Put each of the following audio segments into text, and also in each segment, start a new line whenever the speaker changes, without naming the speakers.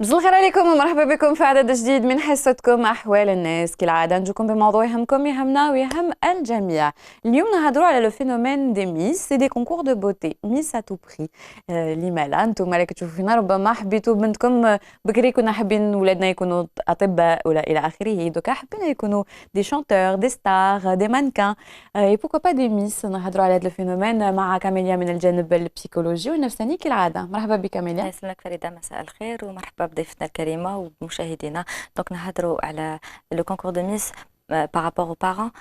مساء الخير عليكم ومرحبا بكم في عدد جديد من حصتكم أحوال الناس. كالعادة نجيكم بموضوع يهمكم يهمنا ويهم الجميع. اليوم نهضروا على لو فينومين دي ميس، سي دي كونكور دو بوتي، ميس ا تو بري. لما لا انتم اللي كتشوفوا فينا ربما حبيتوا بنتكم بكري كنا حابين ولادنا يكونوا اطباء ولا الى اخره، دوكا حبينا يكونوا دي شانتور دي ستار دي مانكان اي بوكو با دي ميس. نهضروا على هذا الفينومين مع كاميليا من الجانب البسيكولوجي والنفساني كالعادة. مرحبا بك كاميليا.
يسلمك فريدة، مساء الخير ومرحبا بضيفتنا الكريمة ومشاهدينا. دونك نهضروا على لو كونكور دو ميس par rapport aux parents,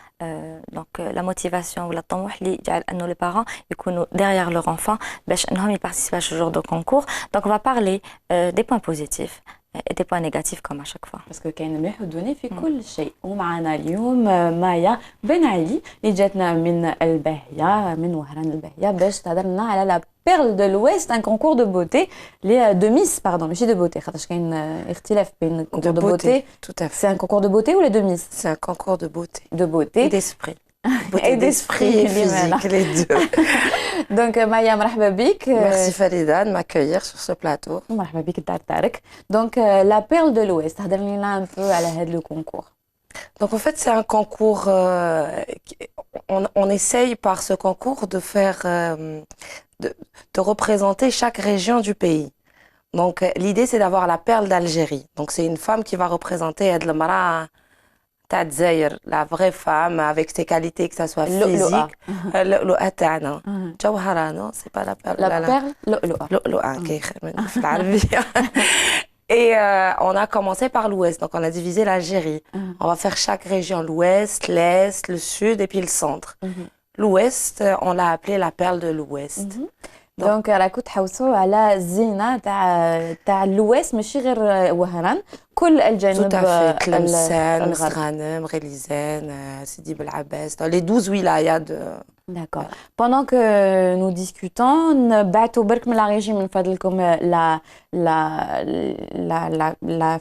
donc la motivation ou الطموح اللي جعل انه les parents يكونوا derrière leur enfant باش انهم يparticipent à ce genre de concours. Donc on va parler des points positifs et des points négatifs comme à chaque fois.
باسكو كاين مليح ودوني في كل شيء. ومعنا اليوم مايا بن علي اللي جاتنا من الباهيه من وهران الباهيه باش تهضر لنا على لا بيرل دو لويست، ان كونكور دو بوتي لي دو ميس باردون ماشي دو بوتي خاطرش كاين اختلاف بين كونكور دو بوتي.
Tout à fait.
سي ان كونكور دو بوتي ولا دو ميس؟
C'est un concours de beauté.
دو بوتي
Et d'esprit.
et d'esprit
et physique, les deux.
دونك مايا مرحبا بك.
Merci Farida de m'accueillir sur ce plateau.
مرحبا بك الدار تاعك. دونك لا بيرل دو لويست هضر لنا ان بو على هذا لو كونكور.
Donc en fait, c'est un concours, on essaye par ce concours de faire, de représenter chaque région du pays. Donc l'idée, c'est d'avoir la perle d'Algérie. Donc c'est une femme qui va représenter Ed Lemra Tadzaïr, la vraie femme avec ses qualités, que ça soit physique. Lo'a ta'na. Jawhara, non, c'est pas la perle.
La perle lo'a.
Lo'a, qui est l'arabie. Et on a commencé par l'ouest, donc on a divisé l'Algérie. On va faire chaque région, l'ouest, l'est, le sud et puis le centre. L'ouest, on l'a appelé la perle de l'ouest.
دونك راكو تحوسوا على الزينه تاع الويست ماشي غير وهران، كل الجانب
تلمسان، مستغانم، غليزان، سيدي بلعباس، dans les 12 wilayas de.
D'accord. Pendant que nous discutons, نبعثوا برك من لا ريجي من فضلكم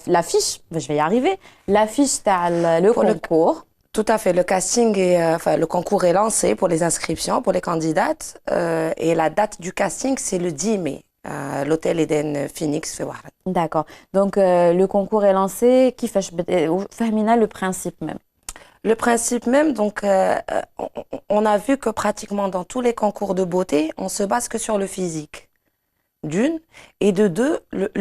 la fiche, je vais y arriver, la fiche تاع le concours.
Tout à fait. Le casting le concours est lancé pour les inscriptions, pour les candidates. Et la date du casting, c'est le 10 mai. L'hôtel Eden Phoenix في وهران.
D'accord. Donc le concours est lancé. كيفاش فهمينا le principe même.
Le principe même, donc, on a vu que pratiquement dans tous les concours de beauté, on se base que sur le physique. D'une, et de deux,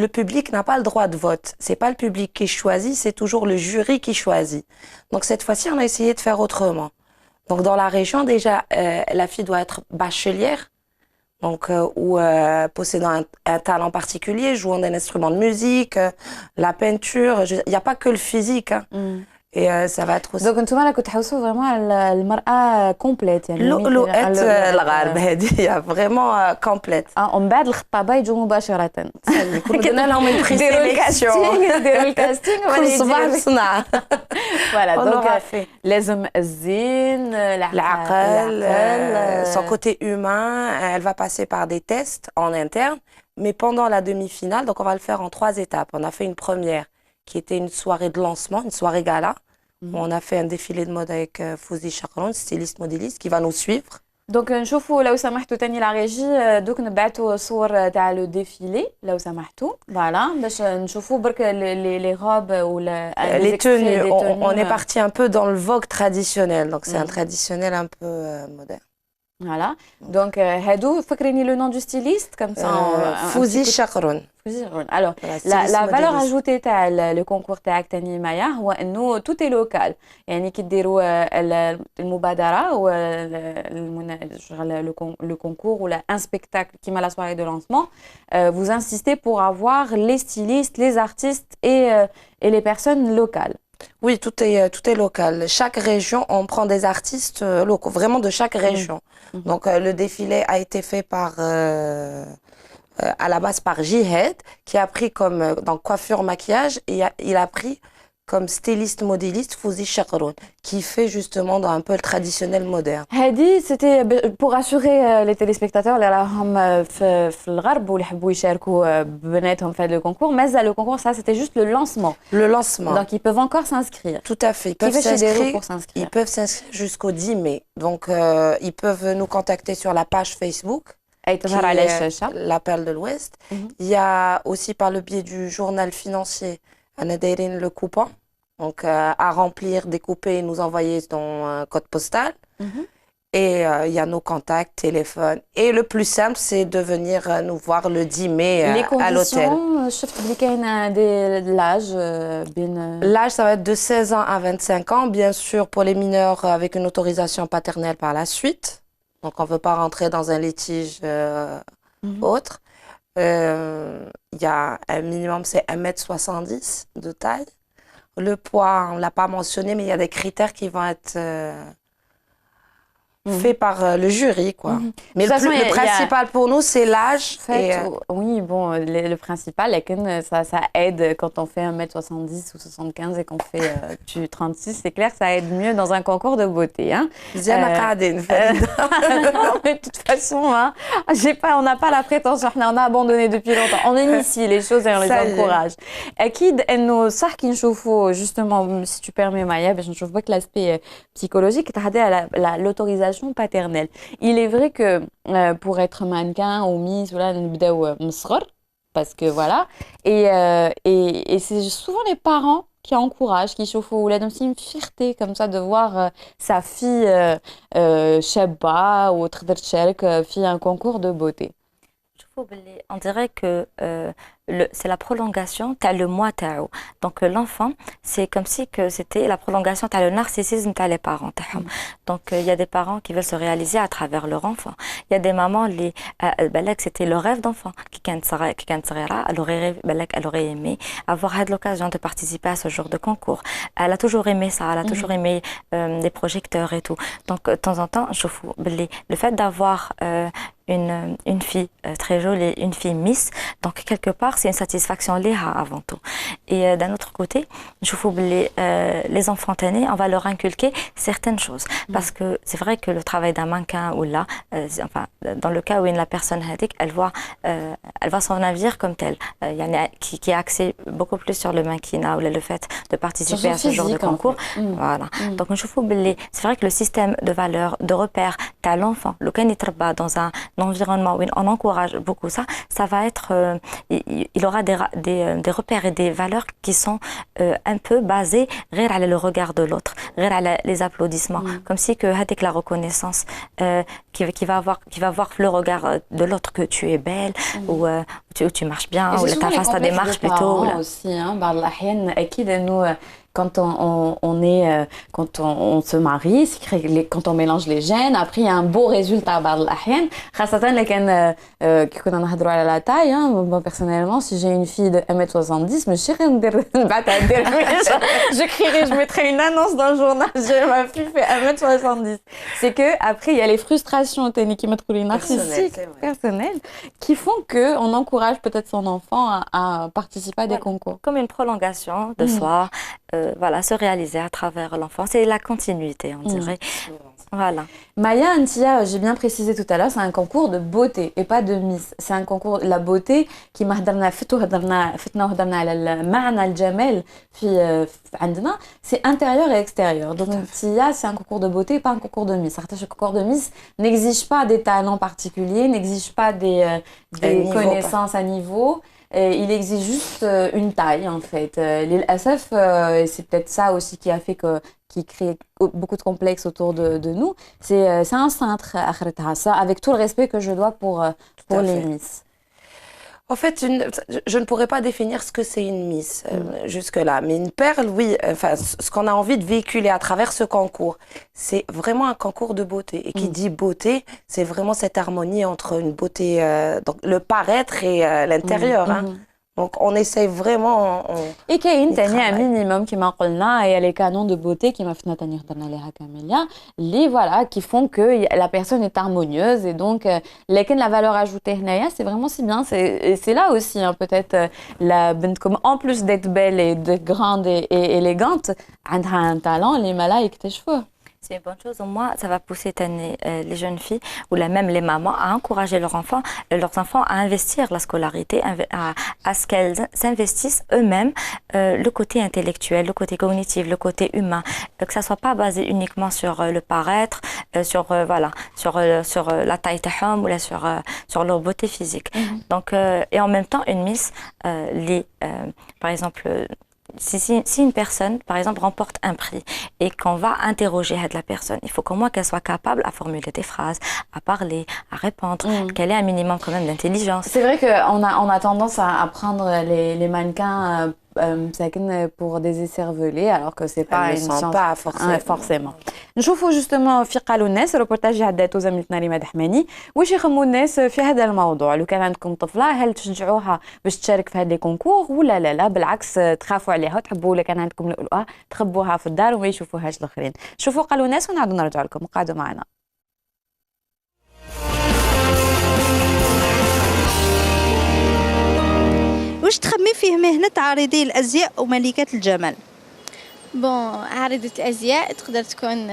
le public n'a pas le droit de vote. C'est pas le public qui choisit, c'est toujours le jury qui choisit. Donc cette fois-ci, on a essayé de faire autrement. Donc dans la région, déjà, la fille doit être bachelière, donc ou possédant un talent particulier, jouant d'un instrument de musique, la peinture. Il n'y a pas que le physique. Hein. Et ça va être aussi.
Donc انتم راكم تحوسوا فريمون على المرأة كومبليت يعني
لؤلؤات الغاربة هذه فريمون كومبليت.
ومن بعد الخطابة يجوا مباشرة.
كنا لهم من بريسيليكسيون.
نديروا الكاستينغ
كل صباح صنع.
فوالا دونك لازم الزين
العقل. Son côté humain, elle va passer par des tests en interne, mais pendant la demi-finale, donc on va le faire en 3 étapes. On a fait une première qui était une soirée de lancement, une soirée gala. On a fait un défilé de mode avec Fouzi Chakron, styliste modéliste, qui va nous suivre.
دونك نشوفوا لو سمحتوا تاني لا ريجي دوك نبعثوا صور تاع لو ديفيلي لو سمحتوا فوالا باش نشوفوا برك لي غوب ولا
les tenues. On est parti un peu dans le vogue traditionnel, donc c'est un traditionnel un peu moderne.
Voilà. Donc هادو فكريني لو نون دو ستيليست كم سا
فوزي شقرون.
Alors la valeur ajoutée تاع لو كونكور تاعك تاني مايا هو انه تو اي لوكال، يعني كي ديروا المبادره و le concours ou un spectacle qui m'a la soirée de lancement, vous insistez pour avoir les stylistes, les artistes et les personnes locales.
Oui, tout est local. Chaque région, on prend des artistes locaux, vraiment de chaque région. Donc le défilé a été fait par à la base par Jihad, qui a pris comme dans coiffure maquillage, et il a pris comme styliste modéliste Fouzi Chakroun, qui fait justement dans un peu le traditionnel moderne.
هادي c'était pour rassurer les téléspectateurs اللي راهم في الغرب واللي يحبوا يشاركوا ببناتهم في هذا الكونكور. مازال le concours ça c'était juste le lancement.
Le lancement.
Donc ils peuvent encore s'inscrire.
Tout à fait. Ils peuvent s'inscrire jusqu'au 10 mai. Donc ils peuvent nous contacter sur la page Facebook
أي
qui
تظهر على
est
الشاشة.
la perle de l'Ouest.
Mhm.
Il y a aussi par le biais du journal financier, أنا دايرين le coupon. Donc, à remplir, découper et nous envoyer ton code postal.
Mhm.
Et il y a nos contacts, téléphones. Et le plus simple, c'est de venir nous voir le 10 mai
Les
à l'hôtel.
conditions, شفت بلي كاين l'âge بين
L'âge, ça va être de 16 ans à 25 ans, bien sûr, pour les mineurs avec une autorisation paternelle par la suite. Donc, on ne veut pas rentrer dans un litige autre. Il y a un minimum, c'est 1,70 m de taille. Le poids, on ne l'a pas mentionné, mais il y a des critères qui vont être faits par le jury, quoi. Mais
De toute façon,
le principal pour nous, c'est l'âge.
En fait, oui, bon, le principal, ça aide quand on fait 1,70 m ou 75 et qu'on fait 36, c'est clair que ça aide mieux dans un concours de beauté. Hein. Mais de toute façon, hein, on n'a pas la prétention, on a abandonné depuis longtemps. On initie les choses et on les encourage. أكيد إنه صح كي نشوفوا justement, si tu permets Maya, je ne trouve pas que l'aspect psychologique est à l'autorisation paternelle. Il est vrai que pour être mannequin ou Miss, voilà, نبداو من الصغر, parce que voilà, et c'est souvent les parents qui encouragent, qui chauffent ou là aussi une fierté comme ça de voir sa fille شابة ou تقدر تشارك في un concours de beauté.
On dirait que c'est la prolongation, tu as le moi تاعو. Donc l'enfant, c'est comme si que c'était la prolongation, tu as le narcissisme, tu as les parents. Donc il y a des parents qui veulent se réaliser à travers leur enfant. Il y a des mamans, c'était le rêve d'enfant. Elle aurait aimé avoir l'occasion de participer à ce genre de concours. Elle a toujours aimé ça, elle a toujours aimé les projecteurs et tout. Donc de temps en temps, je trouve le fait d'avoir une fille très jolie, une fille Miss, donc quelque part c'est une satisfaction liha avant tout. Et d'un autre côté, je trouve les enfants nés, on va leur inculquer certaines choses, parce que c'est vrai que le travail d'un mannequin ou là, enfin dans le cas où la personne hadik, elle voit son navire comme tel, qui est axé beaucoup plus sur le mannequinat ou le fait de participer à ce genre de concours. Voilà. Donc je trouve c'est vrai que le système de valeurs, de repères, t'as l'enfant, le canitrba dans un environnement où on encourage beaucoup ça, ça va être, il aura des repères et des valeurs qui sont un peu basés sur le regard de l'autre, sur les applaudissements, comme si que avec la reconnaissance qui va avoir le regard de l'autre que tu es belle ou tu marches bien ou ta face ta démarche plutôt.
Aussi, hein, quand quand on se marie, quand on mélange les gènes, après il y a un beau résultat بعض الأحيان خاصة اللي كان كي كنا نهضروا على la taille, hein, moi personnellement si j'ai une fille de 1,70 m ماشي غير ندير نبعثها je crierai, je mettrai une annonce dans le journal, ma fille fait 1,70 m. C'est que après il y a les frustrations narcissiques personnelles qui font que on encourage peut-être son enfant à participer à des concours.
Comme une prolongation de soi. Voilà, se réaliser à travers l'enfant. C'est la continuité, on dirait. Voilà.
Maya Antia, j'ai bien précisé tout à l'heure, c'est un concours de beauté et pas de Miss. C'est un concours de la beauté qui m'a c'est intérieur et extérieur. Donc Antia, c'est un concours de beauté et pas un concours de Miss. Le concours de Miss n'exige pas des talents particuliers, n'exige pas des connaissances à niveau. Il exige juste une taille en fait. L'ASF, c'est peut-être ça aussi qui a fait qui crée beaucoup de complexes autour de nous. C'est un cintre avec tout le respect que je dois pour les Miss.
En fait, je ne pourrais pas définir ce que c'est une Miss jusque-là. Mais une perle, oui, enfin, ce qu'on a envie de véhiculer à travers ce concours, c'est vraiment un concours de beauté. Et qui dit beauté, c'est vraiment cette harmonie entre une beauté, donc le paraître et l'intérieur. Hein. Donc, on essaye vraiment...
Et qu'il y a un minimum qui m'a dit, il y a les canons de beauté qui m'a fait voilà, qui font que la personne est harmonieuse. Et donc, la valeur ajoutée, c'est vraiment si bien. C'est là aussi, hein, peut-être, en plus d'être belle et d'être grande et élégante, elle a un talent, les malaïques, tes cheveux.
c'est une bonne chose. Au moins, ça va pousser les jeunes filles ou même les mamans à encourager leurs enfants à investir la scolarité, à ce qu'elles s'investissent eux-mêmes le côté intellectuel, le côté cognitif, le côté humain, que ça soit pas basé uniquement sur le paraître, sur la taille tahom ou sur leur beauté physique. Donc et en même temps une miss par exemple si une personne, par exemple, remporte un prix et qu'on va interroger la personne, il faut qu'au moins qu'elle soit capable à formuler des phrases, à parler, à répondre, qu'elle ait un minimum quand même d'intelligence.
C'est vrai qu'on a tendance à prendre les mannequins pour des écervelés alors que c'est pas une science
pas
forcément. نشوفوا justement في قالوا الناس الروبورتاج اللي عداتو زميلتنا ريما دحماني واش يخموا الناس في هذا الموضوع. لو كان عندكم طفله هل تشجعوها باش تشارك في هاد لي كونكور ولا لا بالعكس تخافوا عليها وتحبوا ولا كان عندكم لؤلؤه تخبوها في الدار وما يشوفوهاش الاخرين. شوفوا قالوا الناس ونعاودوا نرجع لكم وقعدوا معنا.
واش تخمي فيه مهنة عارضي الأزياء وملكات الجمال؟
عارضة الأزياء تقدر تكون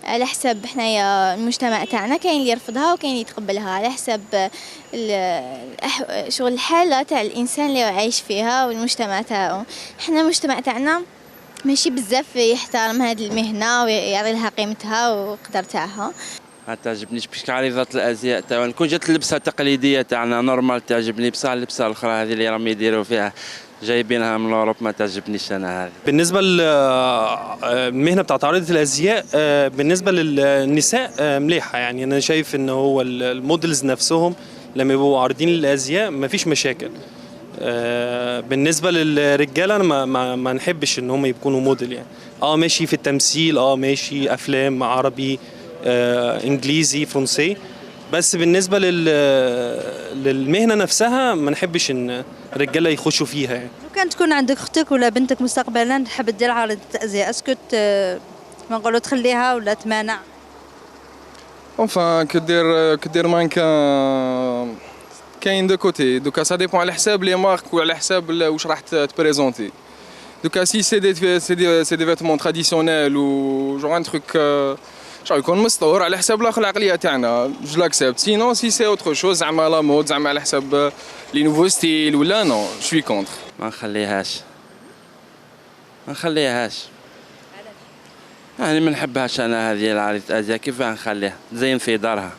على حسب حنايا المجتمع تاعنا، كاين اللي يرفضها وكاين اللي يتقبلها على حسب شغل الحالة تاع الإنسان اللي عايش فيها والمجتمع تاعو. حنا المجتمع تاعنا ماشي بزاف يحترم هذه المهنة ويعطي لها قيمتها وقدر تاعها.
ما تعجبنيش بشكل عريضة الازياء تاعنا، نكون جات اللبسه التقليديه تاعنا نورمال تعجبني، بصح اللبسه الاخرى هذه اللي راهم يديروا فيها جايبينها من اوروب ما تعجبنيش انا هذه.
بالنسبه للمهنه بتاعت عارضه الازياء بالنسبه للنساء مليحه، يعني انا شايف ان هو الموديلز نفسهم لما يبقوا عارضين الازياء ما فيش مشاكل. بالنسبه للرجاله انا ما نحبش ان هم يكونوا موديل، يعني ماشي في التمثيل، ماشي افلام عربي انجليزي فرنسي، بس بالنسبه للمهنه نفسها ما نحبش ان الرجاله يخشوا فيها. يعني
لو كان تكون عندك اختك ولا بنتك مستقبلا تحب دير عارضة الازياء، اسكو ما نقولوا تخليها ولا تمانع؟
Enfin كدير مانكان كاين دو كوتي، دوكا سا ديبون على حساب لي مارك وعلى حساب واش راح تبريزونتي. دوكا سي سي دي فيتمون تراديسيونيل و جور ان تروك يكون مسطور على حساب الاخر العقليه تاعنا جو لاكسبت. سينون سي سي اوتر شوز زعما لا مود زعما على حساب لي نوفو ستيل ولا نو شوي كونتر.
ما نخليهاش يعني ما نحبهاش انا هذه العارضة الازياء، كيف نخليها زين في دارها؟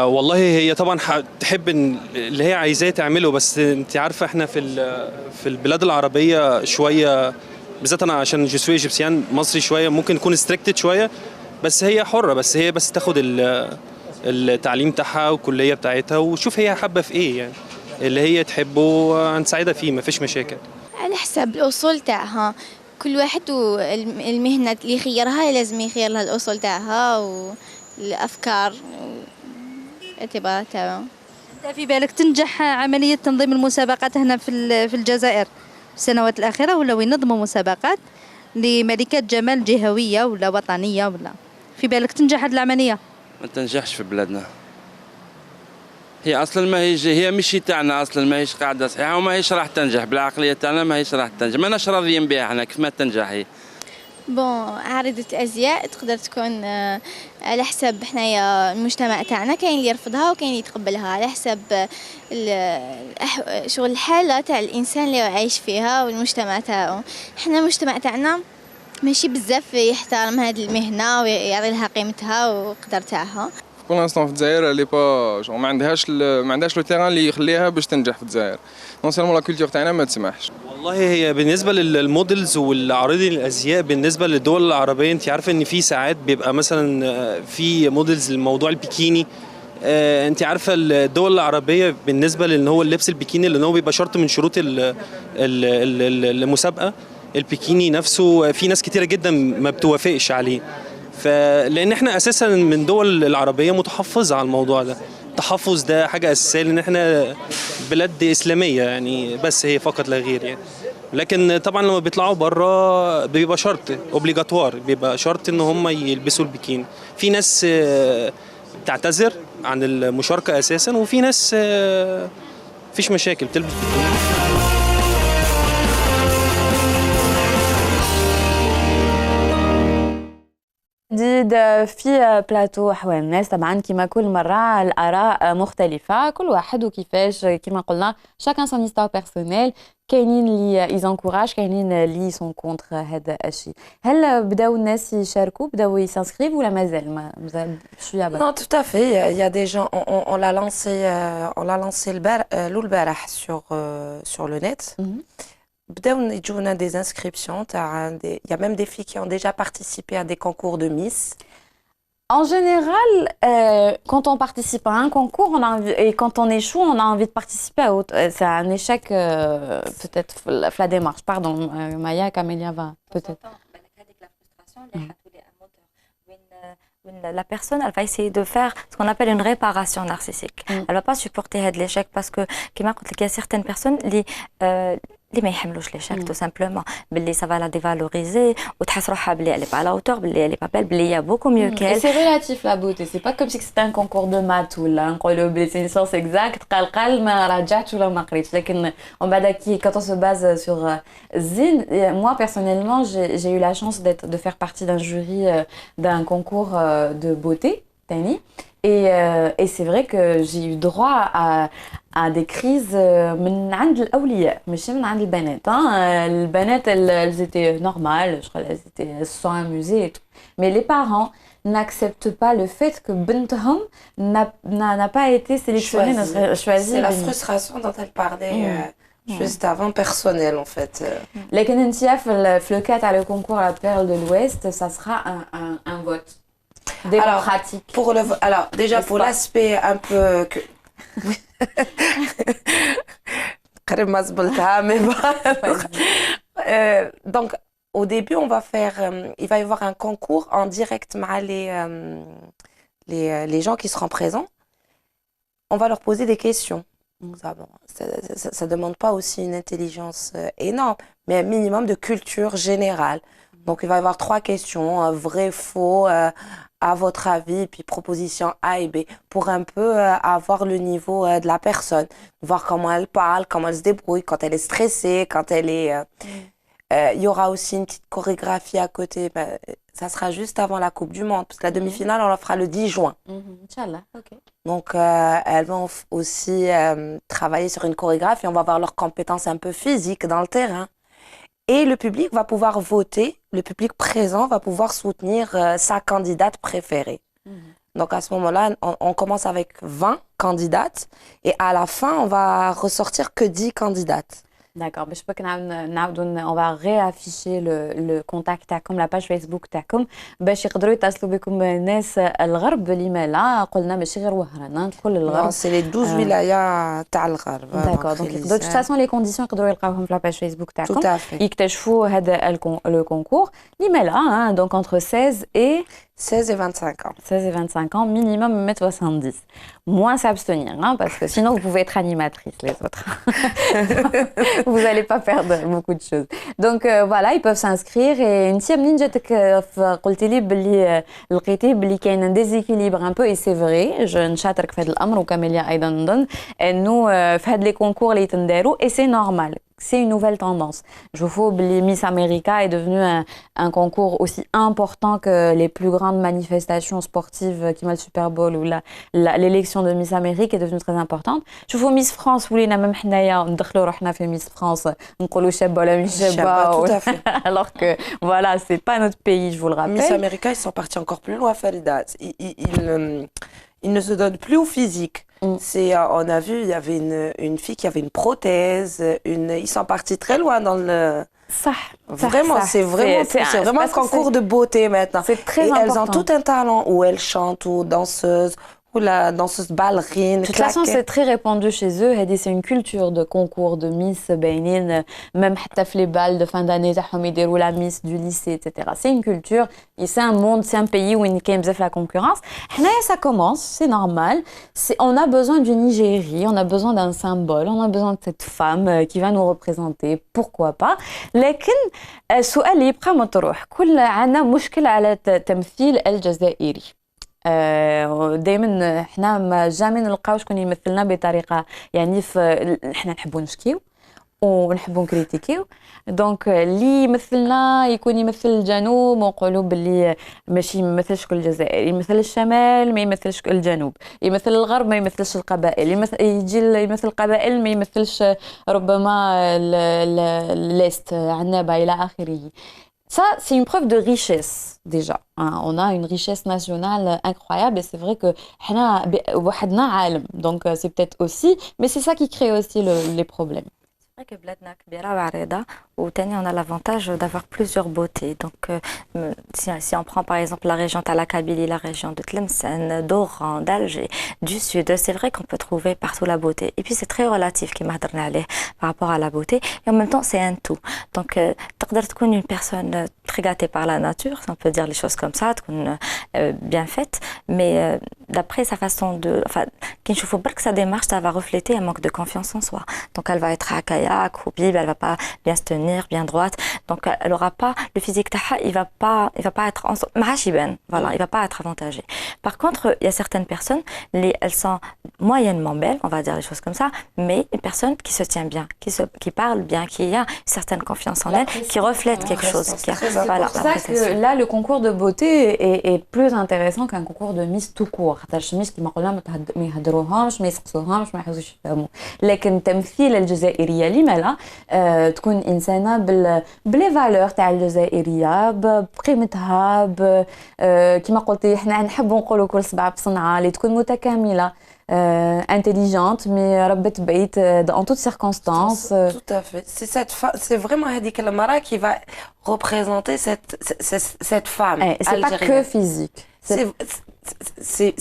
والله هي طبعا تحب اللي هي عايزاه تعمله، بس انت عارفه احنا في البلاد العربيه شويه، بالذات انا عشان جسوي ايجيبسيان مصري شويه ممكن يكون ستريكتد شويه، بس هي حره، بس هي تاخد التعليم بتاعها والكليه بتاعتها وشوف هي حابه في ايه، يعني اللي هي تحبه هنساعدها فيه ما فيش مشاكل.
على حسب الأصول تاعها، كل واحد والمهنة اللي يخيرها لازم يخير لها الأصول تاعها والأفكار والاعتبارات تاعها.
انت في بالك تنجح عملية تنظيم المسابقات هنا في الجزائر في السنوات الأخيرة، ولا ينظموا مسابقات لملكات جمال جهوية ولا وطنية، ولا في بالك تنجح هذه العملية؟
ما تنجحش في بلادنا، هي اصلا ما هي ماشي تاعنا اصلا، ما هيش قاعده صحيحه وما هيش راح تنجح بالعقليه تاعنا، ما هيش راح تنجح، ماناش راضيين بها احنا كيف ما تنجح هي.
عارضة الأزياء تقدر تكون على حسب حنايا المجتمع تاعنا، كاين اللي يرفضها وكاين اللي يتقبلها على حسب شغل الحالة تاع الإنسان اللي عايش فيها والمجتمع تاعو. حنا المجتمع تاعنا ماشي بزاف يحترم هذه المهنة ويعطي لها قيمتها وقدر تاعها.
بور لانستون في الجزائر اللي با ما عندهاش لو تيران اللي يخليها باش تنجح في الجزائر. نون سيرمون لا كولتور تاعنا ما تسمحش.
والله هي بالنسبه للموديلز والعارضين الازياء بالنسبه للدول العربيه، انت عارفه ان في ساعات بيبقى مثلا في موديلز لموضوع البيكيني. انت عارفه الدول العربيه بالنسبه لان هو اللبس البيكيني اللي هو بيبقى شرط من شروط المسابقه، البيكيني نفسه في ناس كتيره جدا ما بتوافقش عليه، فلان احنا اساسا من دول العربيه متحفظه على الموضوع ده. التحفظ ده حاجه اساسيه لان احنا بلاد اسلاميه يعني، بس هي فقط لا غير يعني. لكن طبعا لما بيطلعوا بره بيبقى شرط اوبليجاتوار، بيبقى شرط ان هم يلبسوا البيكيني. في ناس بتعتذر عن المشاركه اساسا، وفي ناس مفيش مشاكل بتلبس بيكيني.
دي جديد في بلاتو أحوال الناس. طبعا كما كل مرة الآراء مختلفة، كل واحد وكيفاش كما قلنا chacun son histoire personnelle. كاينين اللي يزنكوراج، كاينين اللي يسون كونتر هذا الشيء. هل بداو الناس يشاركوا، بداو يسانسكريف ولا مازال شويه بعد؟
Non, tout à fait. Il y a des gens, on l'a lancé البارح sur le net. بداو يجونا des inscriptions. Il y a même des filles qui ont déjà participé à des concours de Miss.
En général, quand on participe à un concours, et quand on échoue, on a envie de participer à autre. C'est un échec, peut-être, la démarche. Pardon, Maya, Camélia va peut-être.
La personne, elle va essayer de faire ce qu'on appelle une réparation narcissique. Elle va pas supporter l'échec parce que, comme je l'ai dit, il y a certaines personnes اللي ما يحملوش l'échec tout simplement باللي ça va la dévaloriser وتحس روحها باللي elle est pas à la hauteur باللي elle est pas belle باللي il y a beaucoup mieux qu'elle.
Et c'est relatif la beauté, c'est pas comme si c'était un concours de maths ولا نقولوا بلي c'est une science exacte قال ما راجعتش ولا ما قريتش. لكن on quand on se base sur Zine, moi personnellement j'ai eu la chance de faire partie d'un jury d'un concours de beauté تاني. Et c'est vrai que j'ai eu droit à des crises من عند الأولياء ماشي من عند البنات. البنات elles étaient normales, je crois elles se sont amusées et tout. Mais les parents n'acceptent pas le fait que بنتهم n'a pas été sélectionnée, choisie.
C'est la frustration dont elle parlait juste avant, personnelle en fait.
لكن انت في le cas تاع le concours à la Perle de l'Ouest, ça sera un vote démocratique.
Alors, déjà pour l'aspect un peu que donc au début on va faire il va y avoir un concours en direct avec les gens qui seront présents. On va leur poser des questions. Ça demande pas aussi une intelligence énorme, mais un minimum de culture générale. Donc il va y avoir 3 questions, vrai, faux, à votre avis, puis proposition A et B, pour un peu avoir le niveau de la personne, voir comment elle parle, comment elle se débrouille, quand elle est stressée, quand elle est... il y aura aussi une petite chorégraphie à côté. Ça sera juste avant la Coupe du Monde, parce que la demi-finale, on la fera le 10 juin.
Inch'Allah, ok.
Donc, elles vont aussi travailler sur une chorégraphie, on va voir leurs compétences un peu physiques dans le terrain. Et le public va pouvoir voter, le public présent va pouvoir soutenir sa candidate préférée. Donc à ce moment-là, on commence avec 20 candidates et à la fin, on va ressortir que 10 candidates.
D'accord, باش بك نعاودوا on va réafficher le contact تاعكم la page Facebook تاعكم باش يقدروا يتصلوا بكم الناس الغرب. لما لا قلنا ماشي غير وهران كل الغرب.
C'est les 12 ولايات تاع الغرب.
D'accord, donc de toute façon les conditions يقدروا يلقاوهم في la page Facebook تاعكم.
Tout à fait.
يكتشفوا هذا le concours. لما لا donc entre 16 et
16 et 25 ans.
16 et 25 ans, minimum 1m70. Moins s'abstenir, parce que sinon vous pouvez être animatrice, les autres. Vous n'allez pas perdre beaucoup de choses. Donc voilà, ils peuvent s'inscrire. Et une tième ninja قلتي لي بلي لقيتي بلي كاين un déséquilibre un peu, et c'est vrai. Je نشاطرك في هذا الأمر وكاميليا أيضا نظن إنه في هاد les concours اللي تنداروا, et c'est normal. C'est une nouvelle tendance. Je trouve que Miss America est devenu un concours aussi important que les plus grandes manifestations sportives qui m'a le Super Bowl ou l'élection de Miss Amérique est devenue très importante. Je trouve Miss France, ولينا même حنايا ندخلوا روحنا في Miss France نقولوا شابة ولا مش شابة.
Tout à fait.
Alors que voilà, c'est pas notre pays, je vous le rappelle.
Miss America, ils sont partis encore plus loin, Farida. Ils ne se donnent plus au physique. On a vu, il y avait une fille qui avait une prothèse, ils sont partis très loin dans le... Vraiment, c'est vraiment un concours de beauté maintenant.
C'est très important.
Elles ont tout un talent, ou elles chantent, ou danseuses, ou la danseuse ballerine.
De toute façon, c'est très répandu chez eux. C'est une culture de concours de Miss باينين, même حتى في les balles de fin d'année تاعهم يديروا la Miss du lycée, etc. C'est une culture, et c'est un monde, c'est un pays où il y a بزاف la concurrence. حنايا ça commence, c'est normal. On a besoin d'une Nigérie, on a besoin d'un symbole, on a besoin de cette femme qui va nous représenter, pourquoi pas. لكن السؤال اللي يبقى مطروح, كل عنا مشكل على تمثيل الجزائري. دائما احنا ما جامي نلقاو شكون يمثلنا بطريقه, يعني احنا نحبوا نشكيو ونحبوا نكريتيكيو دونك اللي يمثلنا يكون يمثل الجنوب ونقولوا باللي ماشي ما يمثلش كل الجزائر، يمثل الشمال ما يمثلش الجنوب، يمثل الغرب ما يمثلش القبائل، يجي يمثل القبائل ما يمثلش ربما l'est عنابة إلى آخره. Ça, c'est une preuve de richesse déjà. Hein. On a une richesse nationale incroyable et c'est vrai que donc c'est peut-être aussi, mais c'est ça qui crée aussi les problèmes.
C'est vrai que بلادنا كبيرة وعريضة وتاني on a l'avantage d'avoir plusieurs beautés. Donc si on prend par exemple la région de la Kabylie, la région de Tlemcen, d'Oran, d'Alger, du sud, c'est vrai qu'on peut trouver partout la beauté. Et puis c'est très relatif qui m'a donné par rapport à la beauté et en même temps c'est un tout. Donc تقدر تكون une personne très gâtée par la nature, si on peut dire les choses comme ça, تكون bien faite, mais d'après sa façon de, enfin, كي نشوفوا برك sa démarche, ça va refléter un manque de confiance en soi. Donc elle va être akaya, accroupie, elle va pas bien se tenir, bien droite. Donc elle aura pas le physique taha, il va pas être voilà, il va pas être avantagé. Par contre, il y a certaines personnes, elles sont moyennement belles, on va dire les choses comme ça, mais une personne qui se tient bien, qui parle bien, qui a une certaine confiance en elle, qui reflète quelque chose.
Voilà, c'est pour ça que là, le concours de beauté est plus intéressant qu'un concours de Miss tout court. Miss qui ما يهدروهمش ما يسقسوهمش ما يحوزوش يفهموا. لكن تمثيل الجزائرية لما لا تكون إنسانة بلي فالور تاع الجزائرية بقيمتها كما قلتي احنا نحبوا نقولوا كل سبعة بصنعة اللي تكون متكاملة intelligente mais ربت بيت dans toutes circonstances.
Tout à fait. C'est vraiment Hadik El Mara qui va représenter cette femme.
C'est pas que physique.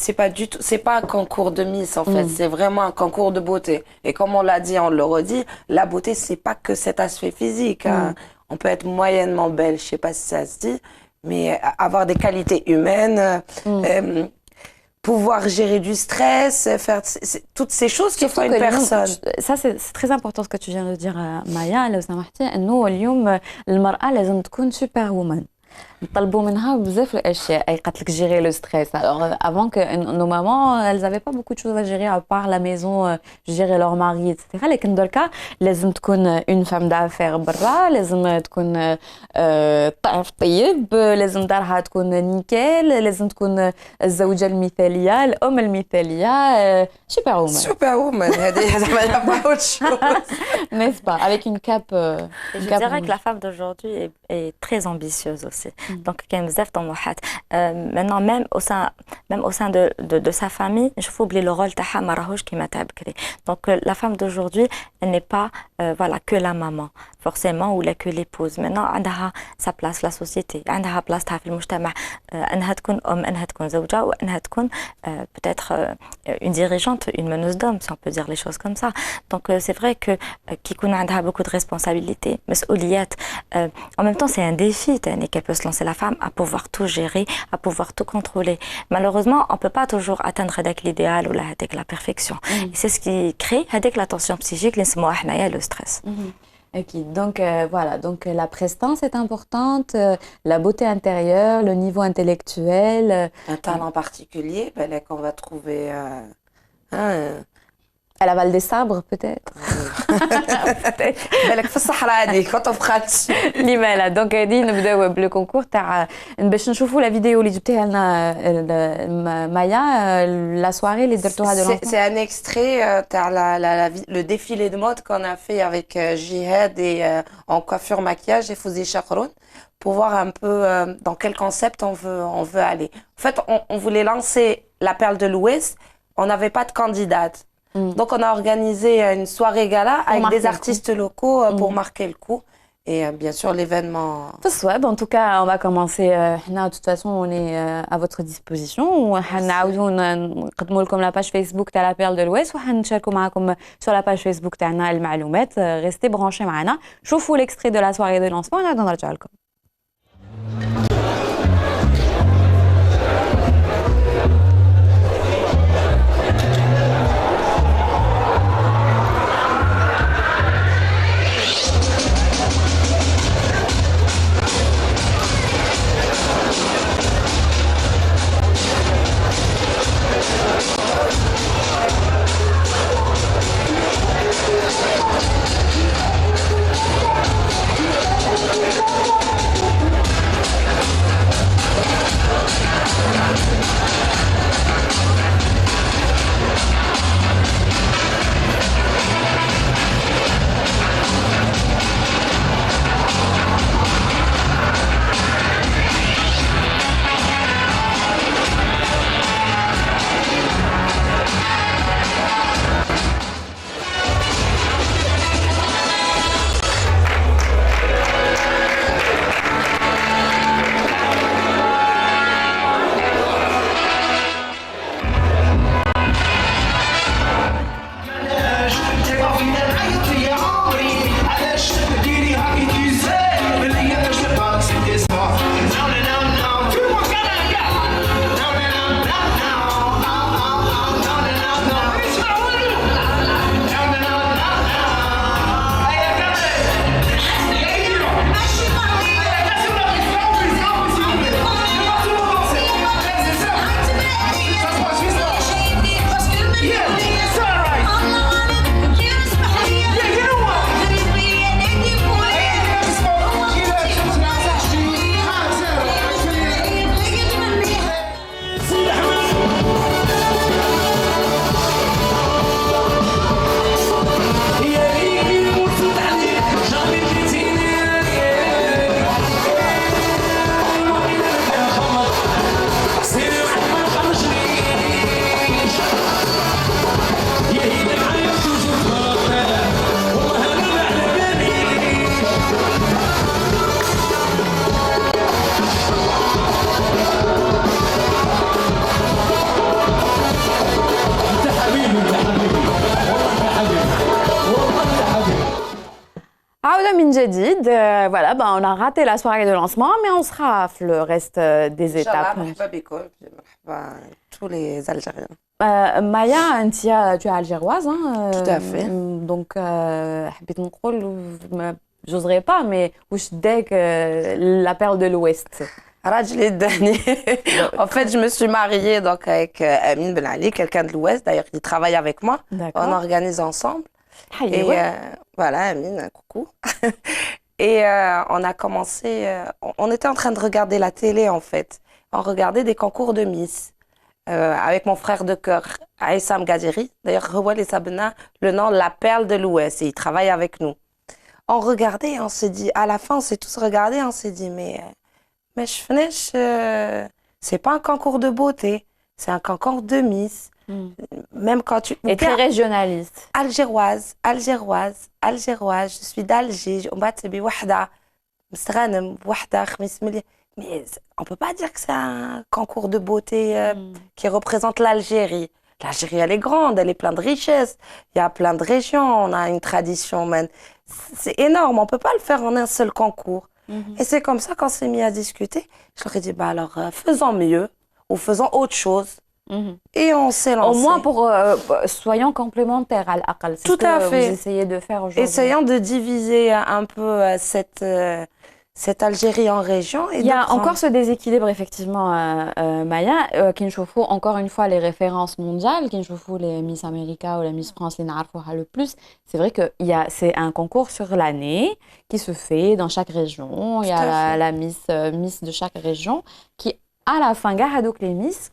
C'est pas du tout, c'est pas un concours de Miss en fait, c'est vraiment un concours de beauté. Et comme on l'a dit, on le redit, la beauté c'est pas que cet aspect physique. Hein. On peut être moyennement belle, je sais pas si ça se dit, mais avoir des qualités humaines, pouvoir gérer du stress, faire toutes ces choses qui font une personne.
Ça c'est très important ce que tu viens de dire Maya, لو سمحتي انه اليوم المرأة لازم تكون سوبر وومن. نطلبوا منها بزاف الاشياء اي قالت لك gérer le stress. Alors avant que nos mamans elles avaient pas beaucoup de choses à gérer à part la maison, gérer leur mari etc. لكن دركا لازم تكون une femme d'affaires برا، لازم تكون طعف طيب، لازم دارها تكون نيكال، لازم تكون الزوجة المثالية، الأم المثالية، super woman.
Super woman, هذه زعما pas autre chose.
N'est-ce pas? Avec une cape.
Je dirais que la femme d'aujourd'hui est très ambitieuse aussi. Donc كاين بزاف طموحات. Maintenant même au sein de sa famille, je faut oublier le rôle تاعها ما راهوش كيما تاع بكري. Donc la femme d'aujourd'hui, elle n'est pas voilà que la maman forcément ou que l'épouse. Maintenant عندها sa place la société، عندها بلاصتها في المجتمع، انها تكون ام، انها تكون زوجة، وانها تكون peut-être une dirigeante, une meneuse d'hommes si on peut dire les choses comme ça. Donc c'est vrai que كيكون عندها beaucoup de responsabilités، مسؤوليات. En même temps c'est un défi qu'elle peut se lancer la femme à pouvoir tout gérer, à pouvoir tout contrôler. Malheureusement on peut pas toujours atteindre l'idéal ou la perfection. Et c'est ce qui crée la tension psychique اللي نسموها حنايا le stress.
Ok, donc voilà, donc la prestance est importante, la beauté intérieure, le niveau intellectuel.
Un talent particulier, qu'on va trouver.
Elle avale des sabres peut-être.
بالك في الصحراء هذيك ما طبخاتش.
لما دونك هادي نبداو بالكونكور تاع باش نشوفوا لا فيديو اللي جبتيها لنا مايا لا سواري اللي درتوها دو
C'est un extrait تاع le défilé de mode qu'on a fait avec Jihad et en coiffure maquillage et Fouzi Chakroun pour voir un peu dans quel concept on veut aller. En fait, on voulait lancer la perle de l'Ouest, on n'avait pas de candidate. Donc on a organisé une soirée gala avec des artistes locaux pour marquer le coup et bien sûr l'événement.
En tout cas on va commencer. De toute façon on est à votre disposition. وحنعاودوا نقدموا لكم la page Facebook تاع la perle de l'Ouest وحنشاركوا معكم sur la page Facebook تاعنا المعلومات. Restez branchés معنا. شوفوا l'extrait de la soirée de lancement ونعاودوا نرجعوا لكم. من جديد. Voilà, ben, on a raté la soirée de lancement, mais on sera le reste des étapes.
مرحبا بكم مرحبا tous les Algériens.
Maya, tu es algéroise, hein,
Tout à fait.
Donc, حبيت نقول, j'oserais pas, mais وش داك la perle de l'Ouest.
راجلي الدهني. En fait, je me suis mariée donc avec Amine Ben Ali, quelqu'un de l'Ouest. D'ailleurs, il travaille avec moi.
D'accord.
On organise ensemble. Et voilà, Amine, coucou. Et on a commencé. On était en train de regarder la télé en fait. On regardait des concours de Miss avec mon frère de cœur, Aïssam Gadiri. D'ailleurs, Roual et Sabna, le nom La Perle de l'Ouest. Et il travaille avec nous. On regardait, on s'est dit. À la fin, on s'est tous regardés, on s'est dit mais c'est pas un concours de beauté, c'est un concours de Miss. Même quand tu...
Et très régionaliste.
Algéroise, je suis d'Alger, mais on peut pas dire que c'est un concours de beauté qui représente l'Algérie. L'Algérie, elle est grande, elle est pleine de richesses. Il y a plein de régions, on a une tradition, man. C'est énorme, on peut pas le faire en un seul concours. Et c'est comme ça qu'on s'est mis à discuter. Je leur ai dit, bah alors, faisons mieux ou faisons autre chose. Et on s'est lancé.
Au moins pour soyons complémentaires à l'aqal.
Tout à fait.
Vous essayez de faire aujourd'hui.
Essayons de diviser un peu cette Algérie en régions.
Il y a encore ce déséquilibre, effectivement, Maya, qui nous faut encore une fois les références mondiales, qui nous faut les Miss America ou la Miss France, les Narfouha le plus. C'est vrai que c'est un concours sur l'année qui se fait dans chaque région. Il y a la Miss de chaque région qui, à la fin, donc les Miss,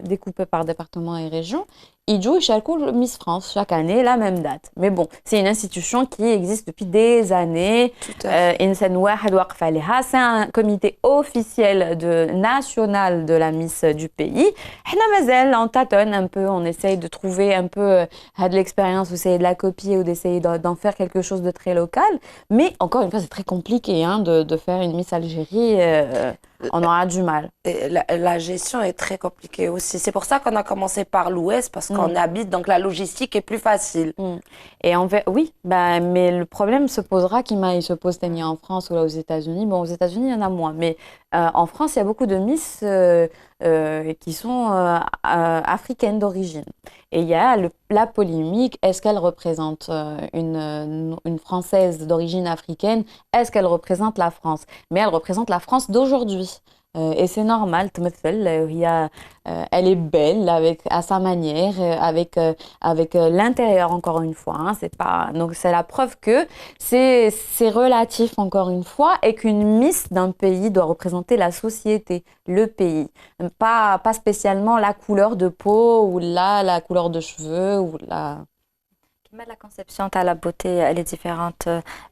découpés par département et région, ils jouent le Miss France chaque année, la même date. Mais bon, c'est une institution qui existe depuis des années. C'est un comité officiel national de la Miss du pays. On tâtonne un peu, on essaye de trouver un peu de l'expérience, d'essayer de la copier ou d'essayer d'en faire quelque chose de très local. Mais encore une fois, c'est très compliqué de faire une Miss Algérie. On aura du mal.
Et la gestion est très compliquée aussi. C'est pour ça qu'on a commencé par l'Ouest, parce qu'on habite, donc la logistique est plus facile.
Et oui, mais le problème se posera il se pose en France ou là aux États-Unis. Bon, aux États-Unis, il y en a moins. Mais en France, il y a beaucoup de Miss qui sont africaines d'origine. Et il y a la polémique, est-ce qu'elle représente une Française d'origine africaine? Est-ce qu'elle représente la France? Mais elle représente la France d'aujourd'hui. Et c'est normal, elle est belle à sa manière, avec l'intérieur encore une fois. Hein, donc c'est la preuve que c'est relatif encore une fois et qu'une Miss d'un pays doit représenter la société, le pays, pas spécialement la couleur de peau ou la couleur de cheveux ou la...
La conception de la beauté, elle est différente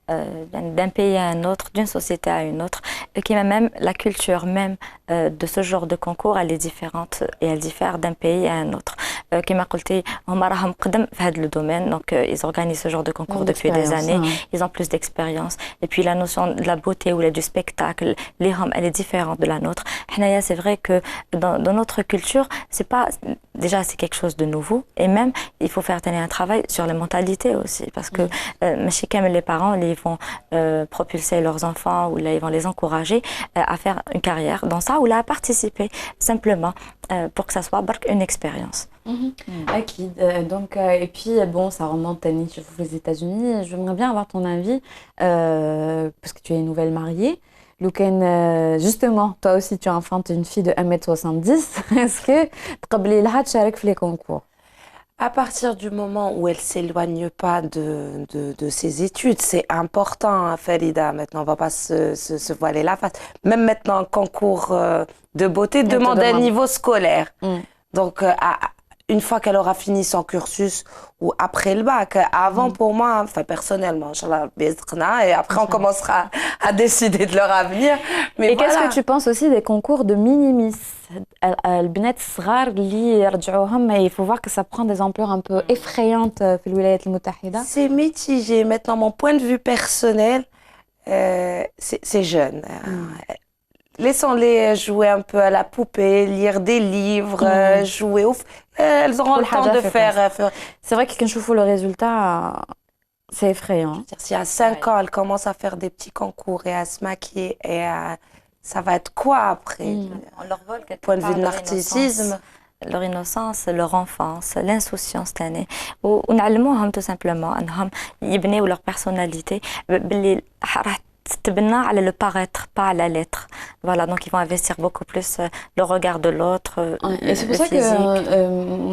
d'un pays à un autre, d'une société à une autre. Et même la culture même de ce genre de concours, elle est différente et elle diffère d'un pays à un autre. Comme je l'ai dit, dans le domaine, donc ils organisent ce genre de concours depuis des années. Ils ont plus d'expérience. Et puis la notion de la beauté ou du spectacle, elle est différente de la nôtre. C'est vrai que dans notre culture, c'est quelque chose de nouveau. Et même, il faut faire un travail sur les mentalités aussi. Parce que les parents, ils vont propulser leurs enfants ou là, ils vont les encourager à faire une carrière dans ça ou là à participer simplement pour que ça soit une expérience.
Donc, et puis bon, ça remonte aux États-Unis. J'aimerais bien avoir ton avis parce que tu es une nouvelle mariée. Louken, justement, toi aussi tu enfantes une fille de 1m70. Est-ce que tu as les concours?
À partir du moment où elle ne s'éloigne pas de ses études, c'est important, Farida. Maintenant, on ne va pas se voiler la face. Même maintenant, un concours de beauté demande un niveau scolaire. Donc, une fois qu'elle aura fini son cursus ou après le bac, avant pour moi, enfin personnellement, et après on commencera à décider de leur avenir. Mais
et qu'est-ce que tu penses aussi des concours de mini-miss? Il faut voir que ça prend des ampleurs un peu effrayantes dans les Wilayat al-Moutahida.
C'est mitigé. Maintenant, mon point de vue personnel, c'est jeune. Laissons-les jouer un peu à la poupée, lire des livres, jouer. Elles auront le temps de faire.
C'est vrai que quand je vois le résultat, C'est effrayant.
Si à 5 ans, elle commence à faire des petits concours et à se maquiller, ça va être quoi après?
On leur vole quelque
Point de
part
vue de
leur
narcissisme.
leur innocence, leur enfance, l'insouciance تاني ونعلموهم tout simplement انهم يبنيوا leur personnalité باللي راح تبنى على le paraître pas à la lettre. Voilà, donc ils vont investir beaucoup plus le regard de l'autre,
Et c'est pour
le
ça que
physique.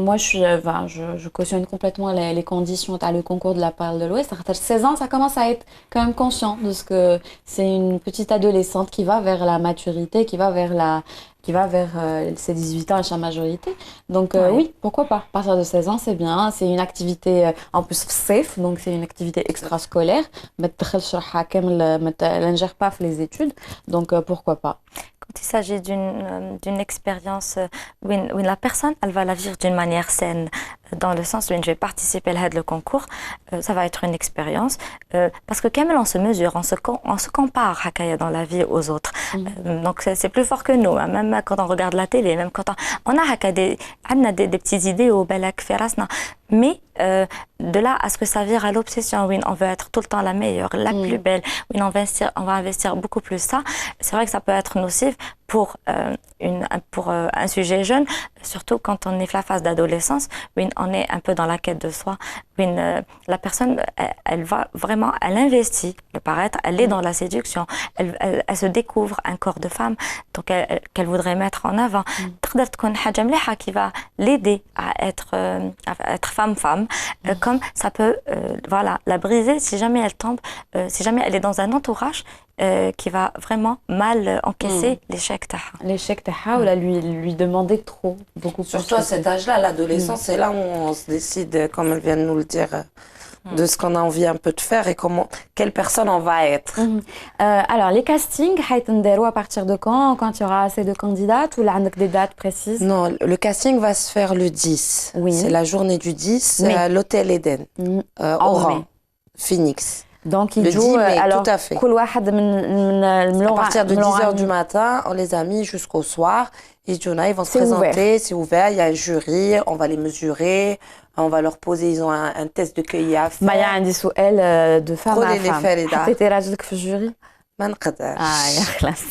moi je cautionne complètement les conditions. Tu as le concours de la Perle de l'Ouest. À 16 ans, ça commence à être quand même conscient de ce que c'est une petite adolescente qui va vers la maturité, qui va vers ses 18 ans et sa majorité. Donc oui, pourquoi pas. À partir de 16 ans, c'est bien. C'est une activité en plus safe, donc c'est une activité extrascolaire. ما تدخلش روحها كامل ما نجح pas les études. Donc pourquoi pas.
Quand il s'agit d'une expérience où la personne, elle va la vivre d'une manière saine, dans le sens où je vais participer à le concours, ça va être une expérience, parce que quand même on se mesure, on se compare hakaya dans la vie aux autres. Donc c'est plus fort que nous, hein, même quand on regarde la télé, même quand on a des petites idées au belak ferasna. Mais de là à ce que ça vire à l'obsession, oui, on veut être tout le temps la meilleure, la plus belle, oui, on va investir beaucoup plus ça. C'est vrai que ça peut être nocif pour un sujet jeune, surtout quand on est la phase d'adolescence, oui, on est un peu dans la quête de soi. Oui, la personne, elle va vraiment, elle investit le paraître, elle est dans la séduction, elle se découvre un corps de femme, donc qu'elle voudrait mettre en avant. تقدر تكون حاجة مليحة qui va l'aider à être femme, comme ça peut voilà, la briser si jamais elle tombe, si jamais elle est dans un entourage qui va vraiment mal encaisser l'échec تاعها.
L'échec تاعها ou lui demander trop, beaucoup plus.
Surtout à cet âge-là, l'adolescence, c'est là où on se décide, comme elle vient de nous le dire, de ce qu'on a envie un peu de faire et quelle personne on va être.
Alors, les castings, à partir de quand il y aura assez de candidates ou là, avec des dates précises?
Non, le casting va se faire le 10.
Oui.
C'est la journée du 10 à l'hôtel Eden, Oran, Phoenix.
Donc, ils
le
jouent
10 mai,
alors,
tout à fait. À partir de 10h du matin, on les a mis jusqu'au soir. Ils vont se présenter, c'est ouvert, il y a un jury, on va les mesurer, on va leur poser, ils ont un test de QI à faire.
مايا عندي سؤال de femme à femme. حطيتي راجلك في الجوري؟
ما نقدرش.
يا خلاص.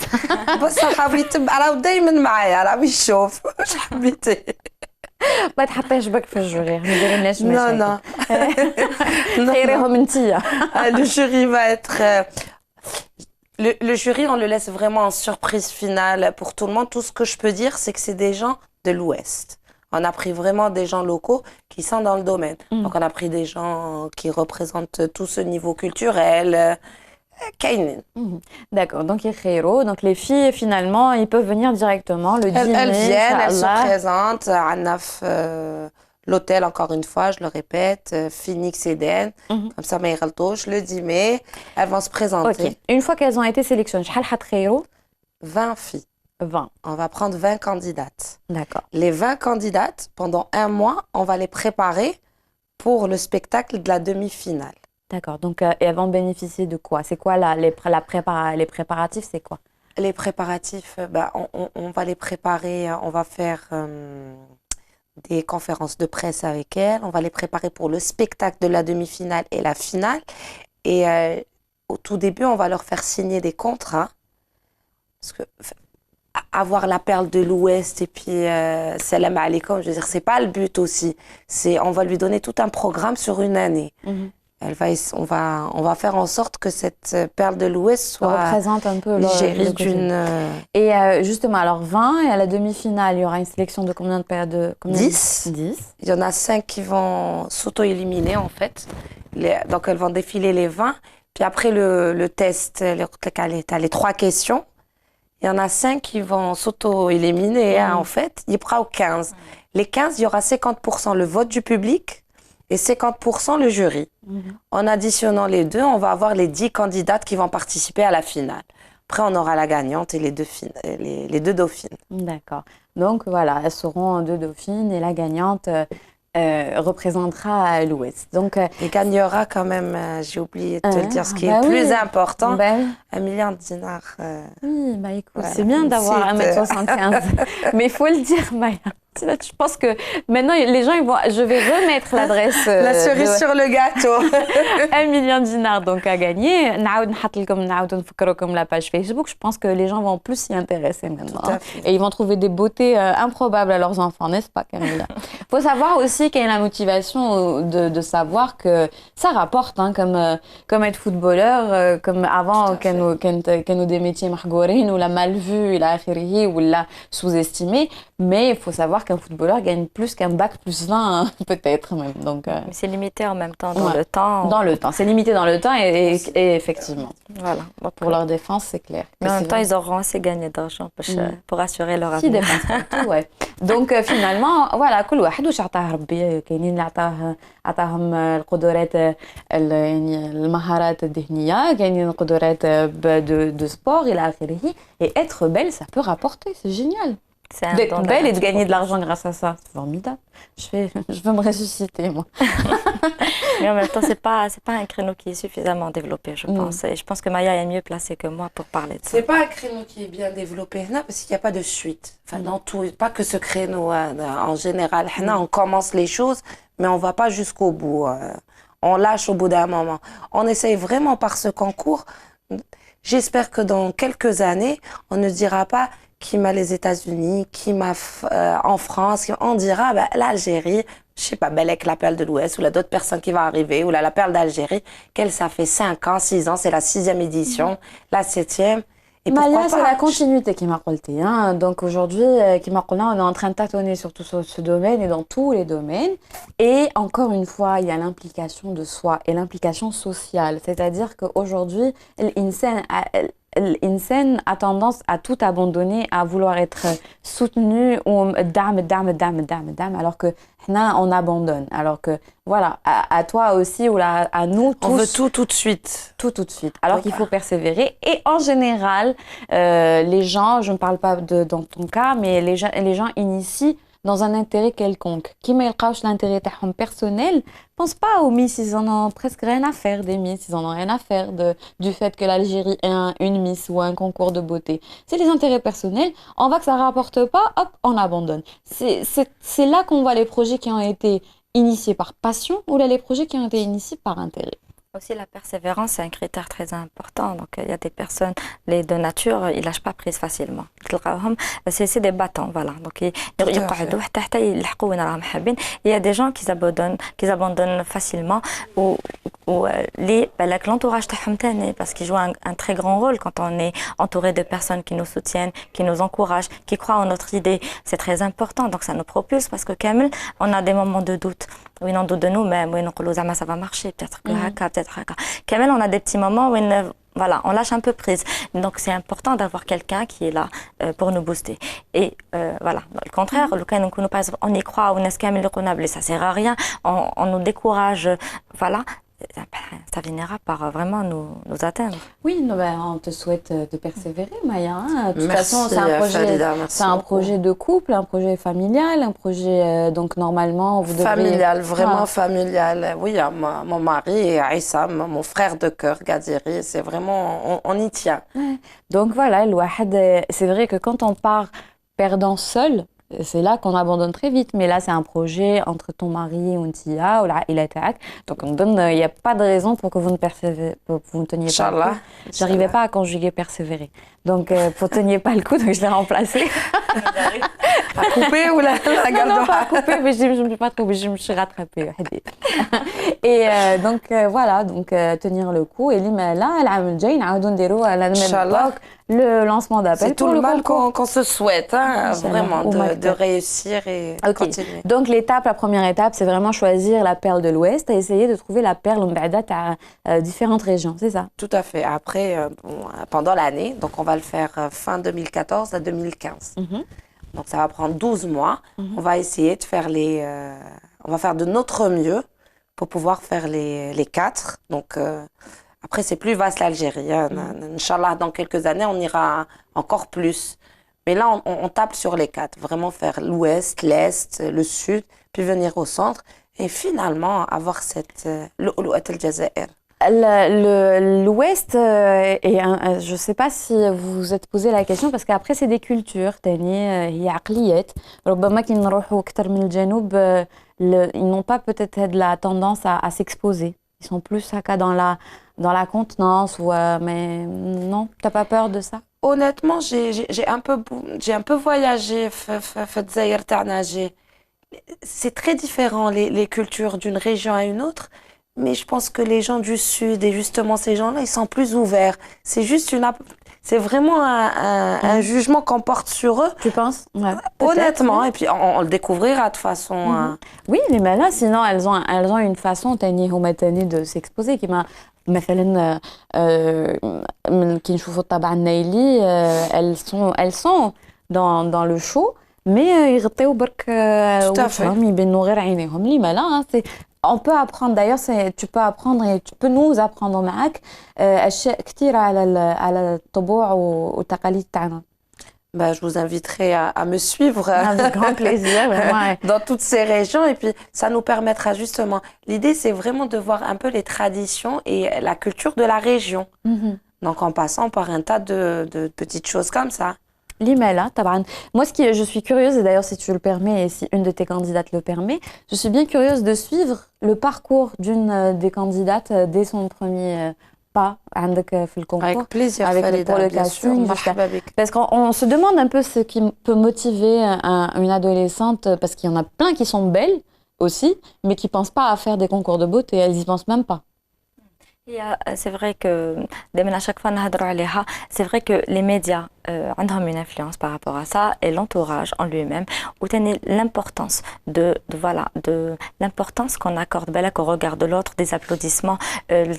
بصح حبيت راهو دايما معايا راه يشوف واش حبيتي.
ما تحطيش بالك في الجوري ما ديريناش مشاكل.
Non.
خيريهم انتيا.
Le jury va être le jury, on le laisse vraiment en surprise finale pour tout le monde. Tout ce que je peux dire, c'est que c'est des gens de l'Ouest. On a pris vraiment des gens locaux qui sont dans le domaine. Donc, on a pris des gens qui représentent tout ce niveau culturel.
D'accord, donc les filles, finalement, ils peuvent venir directement le 10 mai.
Elles viennent, elles se présentent à Naf, l'hôtel, encore une fois, je le répète, Phoenix Eden, comme ça, le 10 mai, elles vont se présenter.
Ok, une fois qu'elles ont été sélectionnées,
20 filles.
20.
On va prendre 20 candidates.
D'accord.
Les 20 candidates, pendant un mois, on va les préparer pour le spectacle de la demi-finale.
D'accord, donc et elles vont bénéficier de quoi? C'est quoi les préparatifs, c'est quoi?
Les préparatifs, on va les préparer, on va faire des conférences de presse avec elles, on va les préparer pour le spectacle de la demi-finale et la finale. Et au tout début, on va leur faire signer des contrats. Parce que avoir la perle de l'Ouest et puis salam alaikum, je veux dire, c'est pas le but aussi. On va lui donner tout un programme sur une année. On va faire en sorte que cette perle de l'Ouest soit
représente un peu
gérée d'une...
Et justement, alors 20, et à la demi-finale, il y aura une sélection de combien de périodes?
10. 10. Il y en a 5 qui vont s'auto-éliminer, en fait. Donc, elles vont défiler les 20. Puis après le test, tu as les 3 questions. Il y en a 5 qui vont s'auto-éliminer, en fait. Il y aura 15. Les 15, il y aura 50% le vote du public et 50% le jury. En additionnant les deux, on va avoir les 10 candidates qui vont participer à la finale. Après, on aura la gagnante et les deux dauphines.
D'accord. Donc, voilà, elles seront 2 dauphines et la gagnante représentera l'Ouest. Donc,
et gagnera quand même, j'ai oublié de te le dire, ce qui est le plus important, 1 million de dinars.
Oui, écoute, voilà, c'est bien d'avoir 1m75, mais il faut le dire, Maya. Je pense que maintenant, les gens, je vais remettre l'adresse.
La cerise sur le gâteau.
1 million de dinars donc à gagner. Comme la page Facebook. Je pense que les gens vont plus s'y intéresser maintenant. Et ils vont trouver des beautés improbables à leurs enfants, n'est-ce pas, Camilla? Il faut savoir aussi qu'il y a la motivation de savoir que ça rapporte, hein, comme être footballeur, comme avant, كانوا des métiers mahgourin ou la mal vue, la akhirihi, ou la sous-estimée. Mais il faut savoir qu'un footballeur gagne plus qu'un bac plus 20, hein, peut-être même. Donc,
Mais c'est limité en même temps dans le temps.
Dans le temps. C'est limité dans le temps et effectivement.
Voilà. Donc,
pour leur défense, c'est clair.
Mais en même temps, ils auront assez gagné d'argent pour assurer leur
Si
avenir.
dépensent tout, ouais. Donc finalement, voilà, كل واحد واش عطاه ربي. كاينين اللي عطاهم القدرات يعني المهارات الذهنية، كاينين القدرات de sport إلى آخره. Et être belle, ça peut rapporter, c'est génial. D'être belle et de gagner de l'argent grâce à ça, c'est formidable. Je veux me ressusciter, moi.
Mais en même temps, c'est pas un créneau qui est suffisamment développé, je pense. Et je pense que Maya est mieux placée que moi pour parler de ça.
C'est pas un créneau qui est bien développé, parce qu'il n'y a pas de suite. Enfin, dans tout, pas que ce créneau, en général. On commence les choses, mais on va pas jusqu'au bout. On lâche au bout d'un moment. On essaye vraiment par ce concours. J'espère que dans quelques années, on ne dira pas qui m'a les États-Unis, qui m'a en France. On dira l'Algérie, je sais pas, Belek, la perle de l'Ouest, ou là d'autres personnes qui vont arriver, ou là la perle d'Algérie, qu'elle ça fait 5 ans, 6 ans, c'est la 6e édition, la 7e. Et
Maya, c'est la continuité qui m'a colté. Hein. Donc aujourd'hui, qui m'a colté, on est en train de tâtonner sur tout ce domaine et dans tous les domaines. Et encore une fois, il y a l'implication de soi et l'implication sociale. C'est-à-dire qu'aujourd'hui, l'insan a tendance à tout abandonner, à vouloir être soutenu ou dame, alors que on abandonne. Alors que voilà, à toi aussi ou à nous tous.
On veut tout de suite.
Tout de suite. Alors qu'il faut persévérer. Et en général, les gens, je ne parle pas dans ton cas, mais les gens initient dans un intérêt quelconque. Qui met l'intérêt personnel, pense pas aux Miss, ils en ont presque rien à faire des Miss, ils en ont rien à faire du fait que l'Algérie ait une Miss ou un concours de beauté. C'est les intérêts personnels, on voit que ça rapporte pas, hop, on abandonne. C'est là qu'on voit les projets qui ont été initiés par passion ou là les projets qui ont été initiés par intérêt.
Aussi, la persévérance, c'est un critère très important. Donc, il y a des personnes, les de nature, ils lâchent pas prise facilement. C'est des battants, voilà. Donc, il y a des gens qui abandonnent facilement ou l'entourage parce qu'ils jouent un très grand rôle quand on est entouré de personnes qui nous soutiennent, qui nous encouragent, qui croient en notre idée. C'est très important. Donc, ça nous propulse parce que Kamel, on a des moments de doute. Oui, on doute de nous-mêmes. Oui, ça va marcher. Peut-être que peut-être haka. Kamel, on a des petits moments où voilà, on lâche un peu prise. Donc, c'est important d'avoir quelqu'un qui est là pour nous booster. Et voilà, le contraire, on y croit, ça sert à rien, on nous décourage, voilà. Ça finira par vraiment nous atteindre.
Oui, on te souhaite de persévérer, Maya. Hein. De toute façon, c'est un projet de couple, un projet familial, un projet, donc normalement, vous devrez...
Familial, vraiment familial. Oui, mon mari et Aïssa, mon frère de cœur, Gadiri, c'est vraiment, on y tient.
Ouais. Donc voilà, c'est vrai que quand on part perdant seul, c'est là qu'on abandonne très vite. Mais là, c'est un projet entre ton mari ou Ntia ou la Taak. Donc, il n'y a pas de raison pour que vous ne teniez pas le coup. J'arrivais pas à conjuguer persévérer. Donc, vous ne teniez pas le coup, donc je l'ai remplacé.
À couper ou la garde?
Non, pas à couper, mais je ne me suis pas trouvée, je me suis rattrapée. Et donc, voilà, tenir le coup. Et là, le lancement d'appel.
C'est tout le mal qu'on se souhaite, hein, vraiment, de réussir et continuer.
Donc, la première étape, c'est vraiment choisir la perle de l'Ouest et essayer de trouver la perle à différentes régions, c'est ça?
Tout à fait. Après, pendant l'année, donc on va le faire fin 2014 à 2015. Donc, ça va prendre 12 mois. On va essayer de faire on va faire de notre mieux pour pouvoir faire les 4. Donc, après, c'est plus vaste l'Algérie. Hein. Inch'Allah, dans quelques années, on ira encore plus. Mais là, on tape sur les 4. Vraiment faire l'Ouest, l'Est, le Sud, puis venir au centre. Et finalement, avoir cette... l'Oulouat el-Jazair.
l'Ouest, je ne sais pas si vous vous êtes posé la question, parce qu'après, c'est des cultures. تاني هي عقليات. ربما كي نروحوا أكتر من الجنوب, ils n'ont pas peut-être la tendance à s'exposer. Ils sont plus dans la contenance. Mais non, tu n'as pas peur de ça?
Honnêtement, j'ai un peu voyagé. C'est très différent les cultures d'une région à une autre. Mais je pense que les gens du Sud, et justement ces gens-là, ils sont plus ouverts. C'est vraiment un jugement qu'on porte sur eux.
Tu penses? Ouais,
honnêtement, et puis on le découvrira de façon...
Oui, mais là, sinon, elles ont une façon de s'exposer. مثلا كي نشوفوا الطابع النايلي elles sont dans le show mais يغطيو برك وجههم يبينوا غير عينيهم لما لا on peut apprendre d'ailleurs tu peux apprendre et tu peux nous apprendre معاك اشياء كثيره على الطبوع والتقاليد تاعنا.
Bah, je vous inviterai à me suivre
avec grand plaisir, vraiment.
Dans toutes ces régions et puis ça nous permettra justement. L'idée c'est vraiment de voir un peu les traditions et la culture de la région. Donc en passant par un tas de petites choses comme ça.
L'Imela, طبعا. Moi, je suis curieuse, et d'ailleurs si tu le permets et si une de tes candidates le permet, je suis bien curieuse de suivre le parcours d'une des candidates dès son premier pas عندك في الconcours.
Avec plaisir,
avec pour le casting, parce qu'on se demande un peu ce qui peut motiver une adolescente, parce qu'il y en a plein qui sont belles aussi, mais qui pensent pas à faire des concours de beauté, elles y pensent même pas.
C'est vrai que à chaque fois c'est vrai que les médias ont une influence par rapport à ça et l'entourage en lui-même ou l'importance de l'importance qu'on accorde au regard de l'autre, des applaudissements,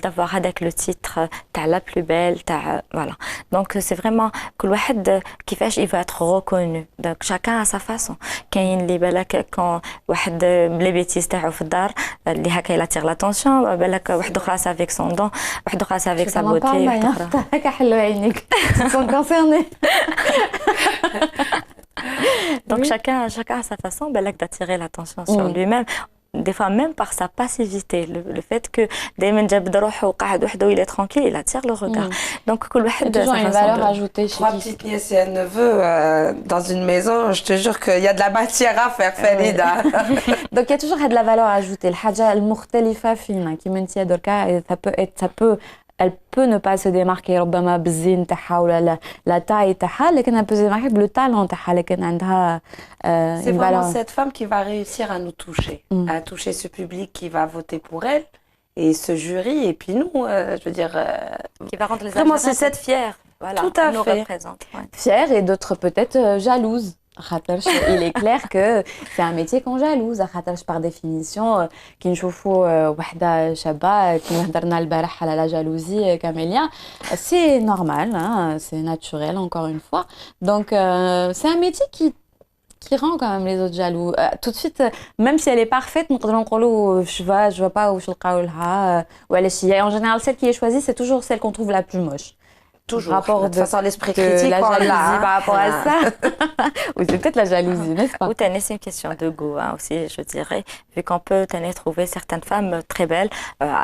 d'avoir avec le titre t'as la plus belle, voilà. Donc c'est vraiment que le كيفاش il veut être reconnu. Donc chacun à sa façon. كاين اللي بالك quand واحد les bêtises تاعو في الدار اللي هكا il attire l'attention, بالك واحد اخرى avec son don, واحد اخرى avec sa beauté.
هكا حلو عينيك. sont concernés.
Donc chacun à sa façon d'attirer l'attention sur lui-même. Des fois même par sa passivité, le fait que دايما جاب روحه وقاعد وحده il est tranquille, il attire le regard. Donc كل واحد
a une valeur ajoutée.
Trois petites nièces et un neveu dans une maison, je te jure qu'il y a de la matière à faire, Farida.
Donc il y a toujours de la valeur ajoutée. الحاجة المختلفة فينا كيما انت دركا elle peut ne pas se démarquer ربما بالزين تاعها ولا la taille تاعها, لكن elle peut se démarquer le talent تاعها, لكن عندها
c'est vraiment cette femme qui va réussir à nous toucher, à toucher ce public qui va voter pour elle et ce jury et puis nous, je veux dire
qui va rendre les
vraiment c'est cette
fière, voilà,
tout à
nous
fait
représente,
fière et d'autres peut-être jalouses. Il est clair que c'est un métier qu'on jalouse par définition كي نشوفوا وحده شابه كيما هضرنا البارح على la jalousie camélia, c'est normal, hein, c'est naturel encore une fois. Donc c'est un métier qui rend quand même les autres jaloux. Tout de suite, même si elle est parfaite, نقدروا نقولوا je vois pas واش نلقاو لها وعلاش هي. En général, celle qui est choisie, c'est toujours celle qu'on trouve la plus moche.
Toujours,
rapport
de toute façon l'esprit critique
la jalousie par rapport à ça. Oui, c'est peut-être la jalousie, n'est-ce pas?
Ou c'est une question de goût aussi, je dirais, vu qu'on peut trouver certaines femmes très belles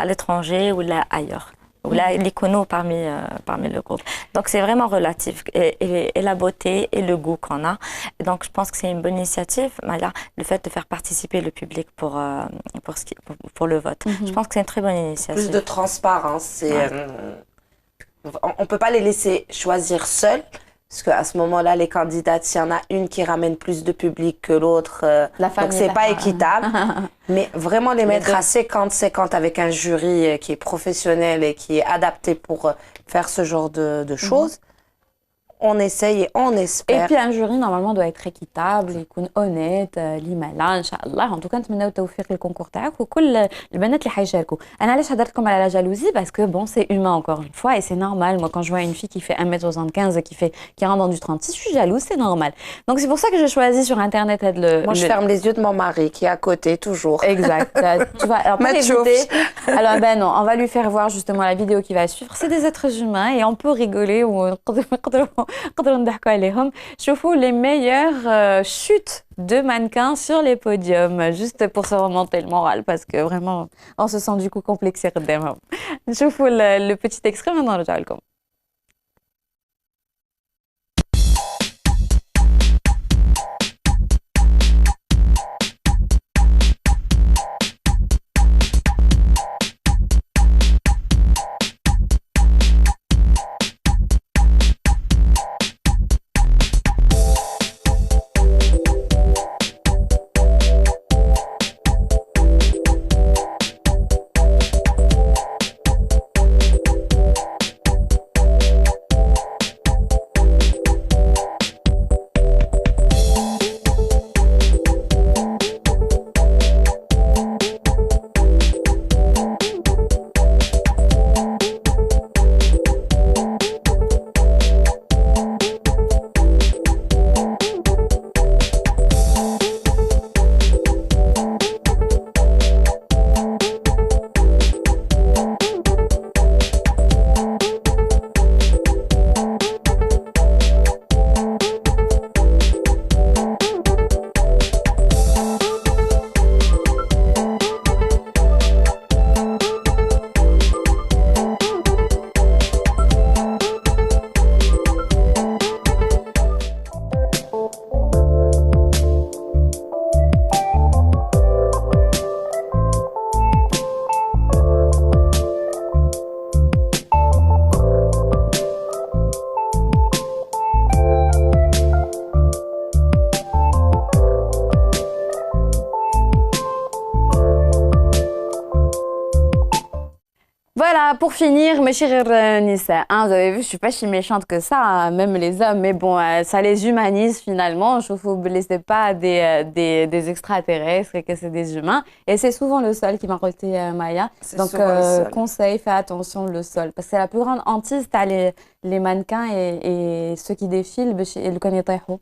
à l'étranger ou là ailleurs, ou là l'icono parmi le groupe. Donc c'est vraiment relatif, et la beauté et le goût qu'on a. Et donc je pense que c'est une bonne initiative, le fait de faire participer le public pour le vote. Je pense que c'est une très bonne initiative.
Plus de transparence, c'est... On ne peut pas les laisser choisir seuls, parce qu'à ce moment-là, les candidates, s'il y en a une qui ramène plus de public que l'autre, donc c'est pas équitable. Mais vraiment les mettre à 50-50 avec un jury qui est professionnel et qui est adapté pour faire ce genre de choses. On essaye et on espère.
Et puis un jury normalement doit être équitable, يكون honnête, ليمالا ان شاء الله. En tout cas نتمناو التوفيق للكونكور تاعك وكل البنات اللي حيشاركوا. انا علاش هضرت لكم على la jalousie, parce que bon, c'est humain encore une fois et c'est normal. Moi quand je vois une fille qui fait 1m75 qui rentre dans du 36, je suis jalouse, c'est normal. Donc c'est pour ça que j'ai choisi sur internet
Moi je ferme les yeux de mon mari qui est à côté toujours.
Exact. Tu vois, alors pour l'écouter. Alors ben non, on va lui faire voir justement la vidéo qui va suivre. C'est des êtres humains et on peut rigoler ou نقدروا نضحكوا عليهم. شوفوا les meilleures chutes de mannequins sur les podiums, juste pour se remonter le moral, parce que vraiment, on se sent du coup complexé قدامهم. نشوفوا le petit extrait maintenant نرجع لكم. Voilà, pour finir, mes chers Nissa, hein, vous avez vu, je suis pas si méchante que ça, hein, même les hommes, mais bon, ça les humanise finalement. Je vous laissez pas des extraterrestres et que c'est des humains. Et c'est souvent le sol qui m'a raconté Maya. Donc, conseil, fais attention le sol. Parce que c'est la plus grande hantise, t'as les mannequins et ceux qui défilent, le connaîtront.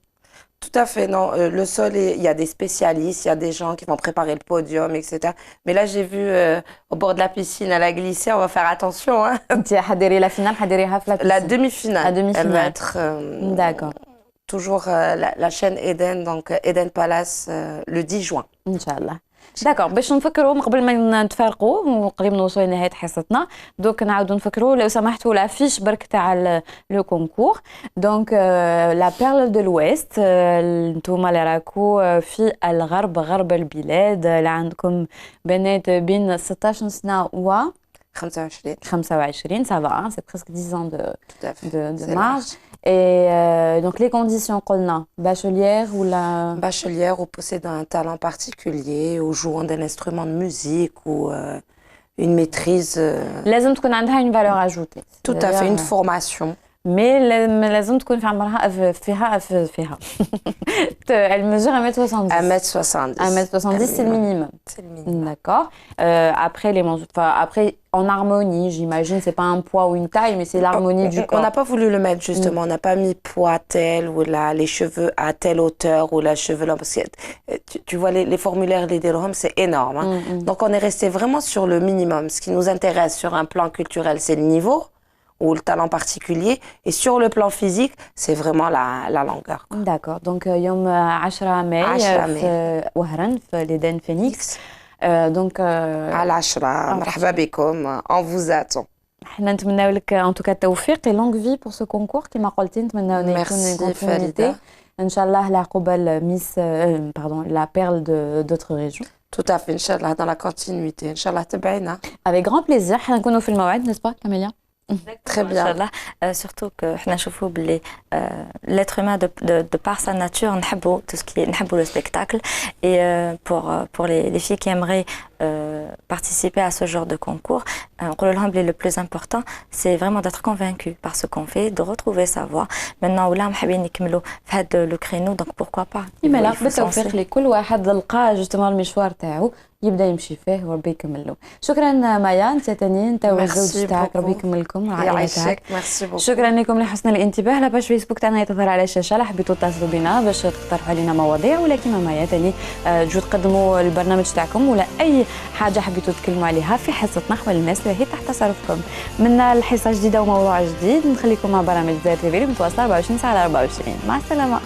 Tout à fait, non. Le sol, il y a des spécialistes, il y a des gens qui vont préparer le podium, etc. Mais là, j'ai vu au bord de la piscine, elle a glissé, on va faire attention. Hein.
La finale,
la demi-finale.
La demi-finale.
Elle va être
d'accord.
Toujours la chaîne Eden, donc Eden Palace, le 10 juin.
Inch'Allah. داكور باش نفكروا قبل ما نتفارقوا وقريب نوصلوا لنهايه حصتنا دوك نعاودوا نفكروا لو سمحتوا لافيش برك تاع لو كونكور دونك لا بيرل دو الويست نتوما اللي راكو في الغرب غرب البلاد اللي عندكم بنات بين 16 سنه و 25 ça va, c'est presque 10 ans de marge. Et donc les conditions qu'on a, bachelière ou la...
Bachelière ou possédant un talent particulier ou jouant d'un instrument de musique ou une maîtrise...
لازم تكون عندها une valeur ajoutée.
Tout à fait, une formation.
Mais لازم تكون في عمرها فيها elle mesure 1m70.
1m70.
1m70, c'est le minimum.
C'est le minimum.
D'accord. Après, en harmonie, j'imagine, c'est pas un poids ou une taille, mais c'est l'harmonie du corps.
On n'a pas voulu le mettre, justement. On n'a pas mis poids tel ou les cheveux à telle hauteur ou la cheveux là. Parce que tu vois, les formulaires, les DELROM, c'est énorme. Hein. Donc, on est resté vraiment sur le minimum. Ce qui nous intéresse sur un plan culturel, c'est le niveau ou le talent particulier. Et sur le plan physique, c'est vraiment la longueur.
D'accord. Donc, يوم 10 ماي في وهران في ليدان فينيكس. Donc
على 10 مرحبا بكم. On vous attend.
احنا نتمناو لك en tout cas التوفيق et longue vie pour ce concours كما قلتي نتمناو انه يكون
فريدة.
ان شاء الله العقوبة ميس pardon la perle d'autres régions.
Tout à fait, Inch'Allah, dans la continuité. Inch'Allah, تبعينا.
Avec grand plaisir. احنا نكونوا في الموعد, n'est-ce pas Camélia?
Très bien.
Surtout que l'être humain de par sa nature, on aime tout ce qui est le spectacle. Et pour les filles qui aimeraient participer à ce genre de concours, le plus important, c'est vraiment d'être convaincu par ce qu'on fait, de retrouver sa voix. Maintenant, là, on le créneau, donc pourquoi pas.
بالتوفيق لكل واحد لقى justement المشوار تاعو يبدا يمشي فيه وربي يكمل له. شكرا مايا، انت ثاني انت والزوج تاعك ربي يكمل لكم والعائله تاعك. شكرا لكم لحسن الانتباه. لا باج فيسبوك تاعنا تظهر على الشاشه، لا حبيتوا تتصلوا بنا باش تقترحوا علينا مواضيع ولا كيما مايا ثاني تجوا تقدموا البرنامج تاعكم ولا اي حاجه حبيتوا تتكلموا عليها في حصه نحو الناس اللي هي تحت تصرفكم. من الحصه جديده وموضوع جديد نخليكم مع برامج زير تي في متواصله 24 ساعه على 24. مع السلامه.